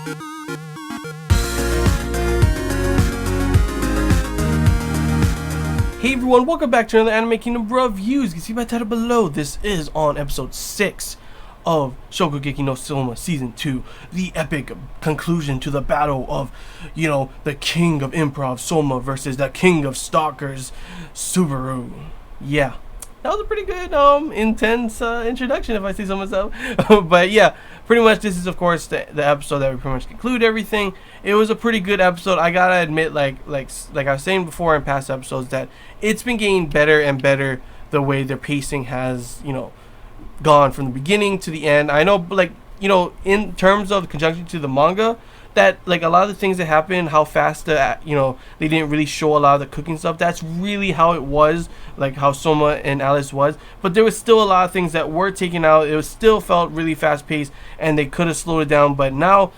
Hey everyone, welcome back to another Anime Kingdom reviews. You can see my title below. This is on episode 6 of Shokugeki no Soma Season 2. The epic conclusion to the battle of, the king of improv, Soma, versus the king of stalkers, Subaru. Yeah, that was a pretty good, intense introduction, if I say so myself. But yeah, pretty much this is, of course, the episode that we pretty much conclude everything. It was a pretty good episode. I gotta admit, like I was saying before in past episodes, that it's been getting better and better the way their pacing has, gone from the beginning to the end. I know, in terms of conjunction to the manga, that a lot of the things that happened, how fast they didn't really show a lot of the cooking stuff. That's really how it was, like how Soma and Alice was. But there was still a lot of things that were taken out. It was still felt really fast paced, and they could have slowed it down. But now,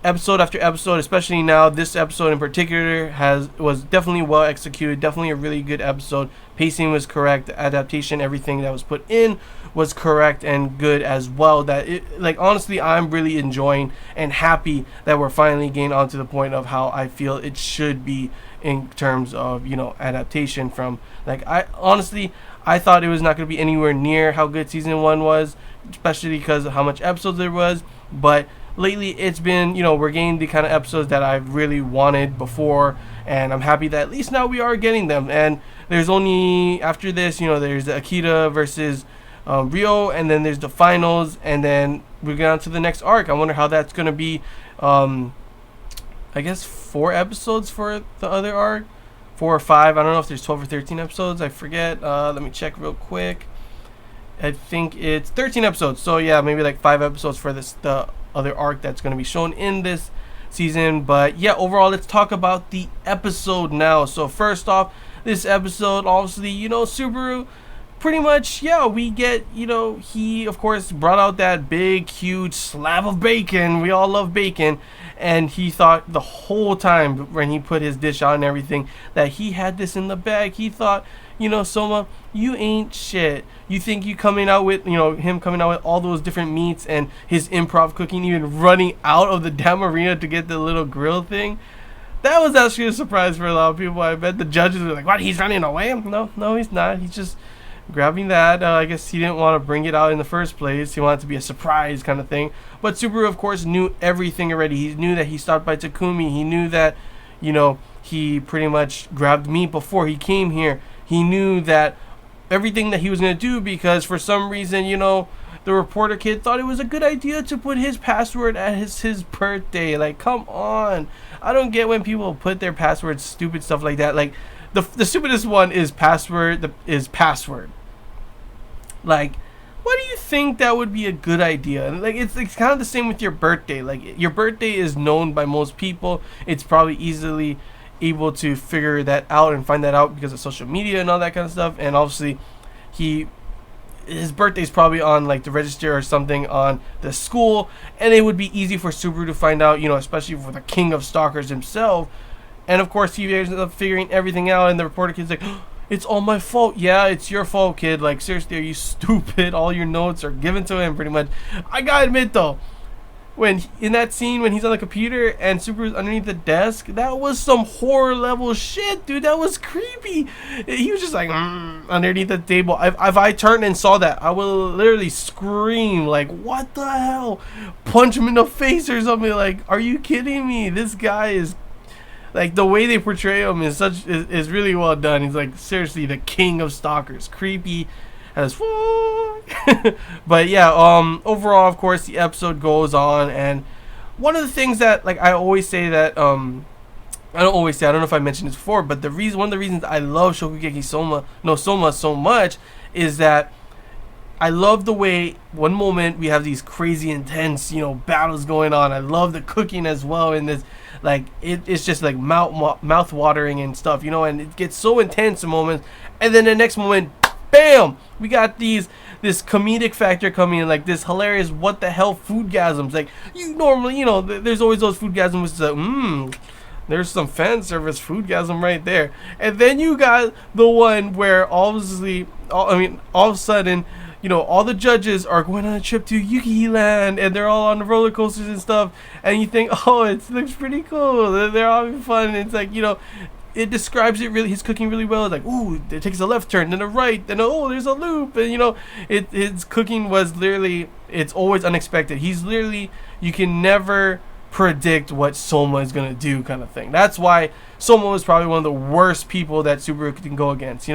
episode after episode, especially now, this episode in particular was definitely well executed. Definitely a really good episode. Pacing was correct. Adaptation, everything that was put in was correct and good as well. That honestly, I'm really enjoying and happy that we're finally getting onto the point of how I feel it should be in terms of adaptation from I thought it was not going to be anywhere near how good season 1 was, especially because of how much episodes there was. But lately it's been, we're getting the kind of episodes that I've really wanted before, and I'm happy that at least now we are getting them. And there's only, after this, there's the Akita versus Rio, and then there's the finals, and then we get on to the next arc. I wonder how that's going to be. I guess 4 episodes for the other arc, 4 or 5. I don't know if there's 12 or 13 episodes. I forget. Let me check real quick. I think it's 13 episodes. So yeah, maybe 5 episodes for the other arc that's going to be shown in this season. But yeah, overall, let's talk about the episode now. So first off, this episode, obviously, Subaru, pretty much, yeah, we get, he, of course, brought out that big, huge slab of bacon. We all love bacon. And he thought the whole time when he put his dish out and everything that he had this in the bag. He thought, Soma, you ain't shit. You think him coming out with all those different meats and his improv cooking, even running out of the damn arena to get the little grill thing? That was actually a surprise for a lot of people. I bet the judges were like, what, he's running away? No, he's not. He's just grabbing that. I guess he didn't want to bring it out in the first place. He wanted it to be a surprise kind of thing. But Subaru, of course, knew everything already. He knew that he stopped by Takumi. He knew that, he pretty much grabbed meat before he came here. He knew that everything that he was going to do, because for some reason, the reporter kid thought it was a good idea to put his password at his birthday. Come on. I don't get when people put their passwords, stupid stuff like that. The stupidest one is password. Why do you think that would be a good idea? It's kind of the same with your birthday. Your birthday is known by most people. It's probably easily able to figure that out and find that out because of social media and all that kind of stuff. And obviously, his birthday is probably on the register or something on the school, and it would be easy for Subaru to find out. Especially for the king of stalkers himself. And of course, he ends up figuring everything out, and the reporter kid's like, oh, it's all my fault. Yeah, it's your fault, kid. Seriously, are you stupid? All your notes are given to him, pretty much. I gotta admit, though, in that scene when he's on the computer and Subaru's underneath the desk, that was some horror level shit, dude. That was creepy. He was just underneath the table. If I turned and saw that, I would literally scream, what the hell? Punch him in the face or something. Are you kidding me? This guy is... the way they portray him is is really well done. He's seriously the king of stalkers. Creepy as fuck. But yeah, overall, of course, the episode goes on, and one of the things that I always say that I don't know if I mentioned this before, but one of the reasons I love Shokugeki Soma so much is that I love the way one moment we have these crazy intense battles going on. I love the cooking as well in this. It's just mouth watering and stuff, and it gets so intense in moments, and then the next moment, bam, we got this comedic factor coming in, this hilarious what the hell foodgasms. You normally, there's always those foodgasms which is there's some fan service foodgasm right there, and then you got the one where all of a sudden all the judges are going on a trip to Yuki Land, and they're all on the roller coasters and stuff, and you think, oh, it looks pretty cool. They're all having fun. And it's like, it describes it really, his cooking really well. It's like, ooh, it takes a left turn, then a right, then there's a loop, and his cooking was literally, it's always unexpected. He's literally, you can never predict what Soma is gonna do, kind of thing. That's why Soma was probably one of the worst people that Subaru can go against.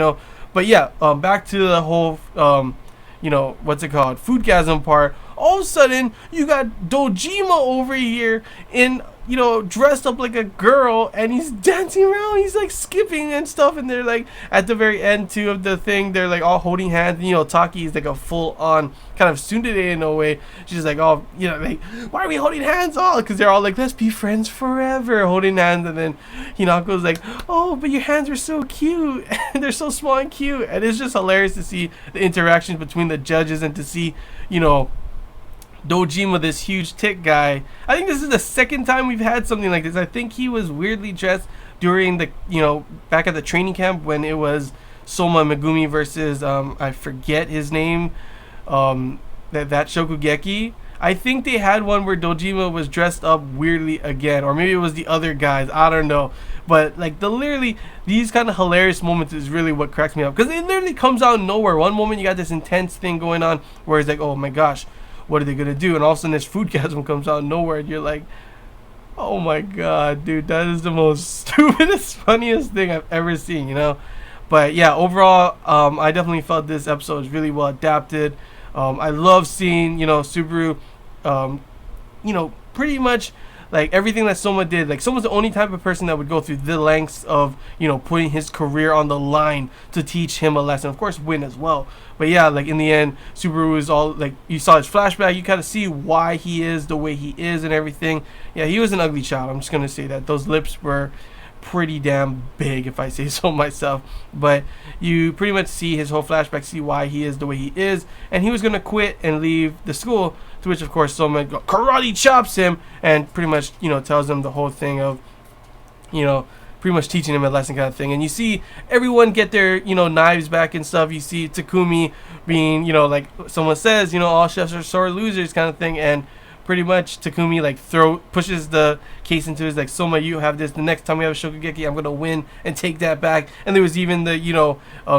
But yeah, back to the whole what's it called, foodgasm part. All of a sudden you got Dojima over here in dressed up like a girl, and he's dancing around, he's like skipping and stuff, and they're like at the very end too of the thing, they're like all holding hands, and Taki is like a full on kind of tsundere in a way. She's like, oh, like, why are we holding hands? All because they're all like, let's be friends forever, holding hands. And then Hinako's like, oh, but your hands are so cute and they're so small and cute. And it's just hilarious to see the interactions between the judges, and to see Dojima, this huge tick guy. I think this is the second time we've had something like this. I think he was weirdly dressed during the, back at the training camp when it was Soma Megumi versus, I forget his name, that Shokugeki. I think they had one where Dojima was dressed up weirdly again, or maybe it was the other guys, I don't know. But like literally these kind of hilarious moments is really what cracks me up, because it literally comes out of nowhere. One moment you got this intense thing going on where it's like, oh my gosh, what are they gonna do? And all of a sudden this foodgasm comes out of nowhere, and you're like, oh my god, dude, that is the most stupidest, funniest thing I've ever seen, But yeah, overall, I definitely felt this episode was really well adapted. I love seeing, Subaru, pretty much like everything that Soma did. Like, Soma's the only type of person that would go through the lengths of, putting his career on the line to teach him a lesson. Of course, win as well. But yeah, like in the end, Subaru is all like, you saw his flashback, you kind of see why he is the way he is and everything. Yeah, he was an ugly child. I'm just gonna say that. Those lips were pretty damn big, if I say so myself. But you pretty much see his whole flashback, see why he is the way he is, and he was gonna quit and leave the school, to which of course Soma karate chops him and pretty much tells him the whole thing of pretty much teaching him a lesson, kind of thing. And you see everyone get their knives back and stuff. You see Takumi being like someone says, all chefs are sore losers, kind of thing. And pretty much Takumi like pushes the case into his, like, Soma, you have this, the next time we have a Shokugeki, I'm gonna win and take that back. And there was even the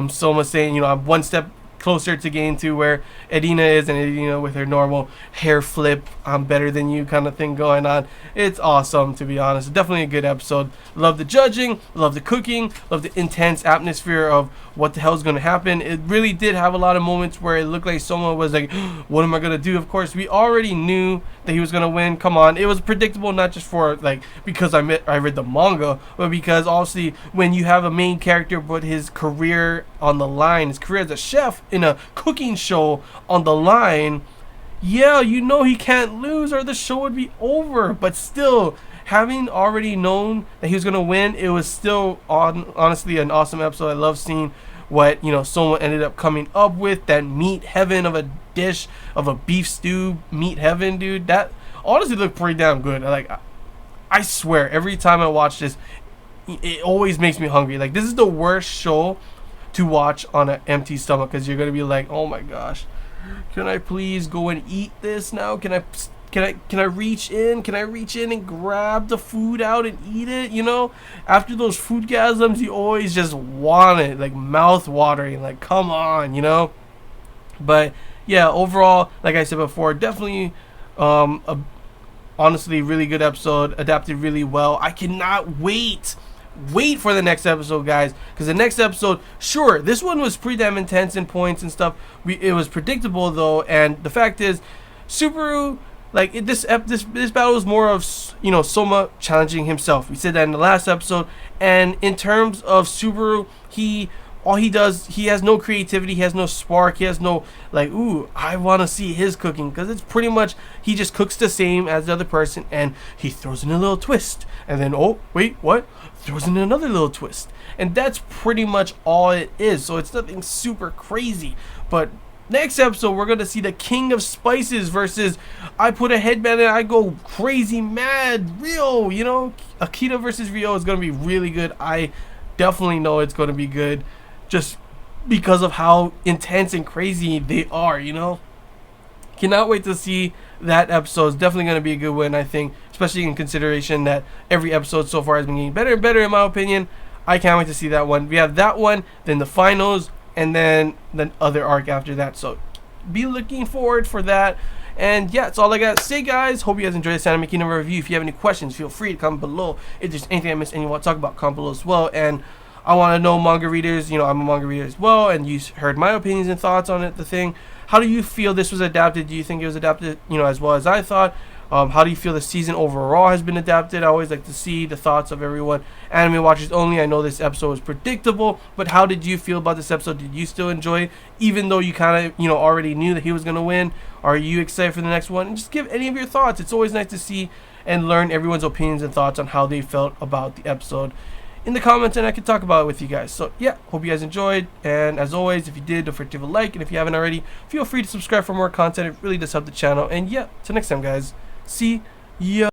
Soma saying, I'm one step closer to getting to where Edina is, and Edina with her normal hair flip, I'm better than you kind of thing going on. It's awesome, to be honest. Definitely a good episode. Love the judging, love the cooking, love the intense atmosphere of what the hell is going to happen. It really did have a lot of moments where it looked like Soma was like, what am I going to do? Of course, we already knew that he was going to win. Come on. It was predictable, not just for like because I read the manga, but because obviously when you have a main character put his career on the line, his career as a chef in a cooking show on the line, yeah, he can't lose or the show would be over. But still, having already known that he was going to win, it was still honestly an awesome episode. I love seeing what Soma ended up coming up with, that meat heaven of a dish of a beef stew meat heaven, dude. That honestly looked pretty damn good. I swear, every time I watch this, it always makes me hungry. Like, this is the worst show to watch on an empty stomach, because you're gonna be like, oh my gosh, can I please go and eat this now? Can I reach in? Can I reach in and grab the food out and eat it? After those foodgasms, you always just want it, like mouth watering, like come on, But yeah, overall, like I said before, definitely honestly really good episode, adapted really well. I cannot wait for the next episode, guys, because the next episode, sure, this one was pretty damn intense in points and stuff. It was predictable though, and the fact is, Subaru, like this battle was more of Soma challenging himself. We said that in the last episode. And in terms of Subaru, all he does, he has no creativity, he has no spark, he has no like, ooh, I want to see his cooking, because it's pretty much he just cooks the same as the other person, and he throws in a little twist, and then, oh wait, what, throws in another little twist, and that's pretty much all it is. So it's nothing super crazy. But next episode, we're going to see the king of spices versus I put a headband and I go crazy mad Rio. Akita versus Rio is going to be really good. I definitely know it's going to be good. Just because of how intense and crazy they are, you know? Cannot wait to see that episode. It's definitely going to be a good one, I think, especially in consideration that every episode so far has been getting better and better, in my opinion. I can't wait to see that one. We have that one, then the finals, and then the other arc after that. So be looking forward for that. And yeah, that's all I got to say, guys. Hope you guys enjoyed this Anime Kingdom review. If you have any questions, feel free to comment below. If there's anything I missed and you want to talk about, comment below as well. And I want to know, manga readers, you know, I'm a manga reader as well, and you heard my opinions and thoughts on it, the thing. How do you feel this was adapted? Do you think it was adapted, you know, as well as I thought? How do you feel the season overall has been adapted? I always like to see the thoughts of everyone. Anime watchers only. I know this episode was predictable, but how did you feel about this episode? Did you still enjoy it, even though you kind of, you know, already knew that he was going to win? Are you excited for the next one? And just give any of your thoughts. It's always nice to see and learn everyone's opinions and thoughts on how they felt about the episode in the comments, and I can talk about it with you guys. So yeah, hope you guys enjoyed, and as always, if you did, don't forget to leave a like, and if you haven't already, feel free to subscribe for more content. It really does help the channel. And yeah, till next time, guys. See ya.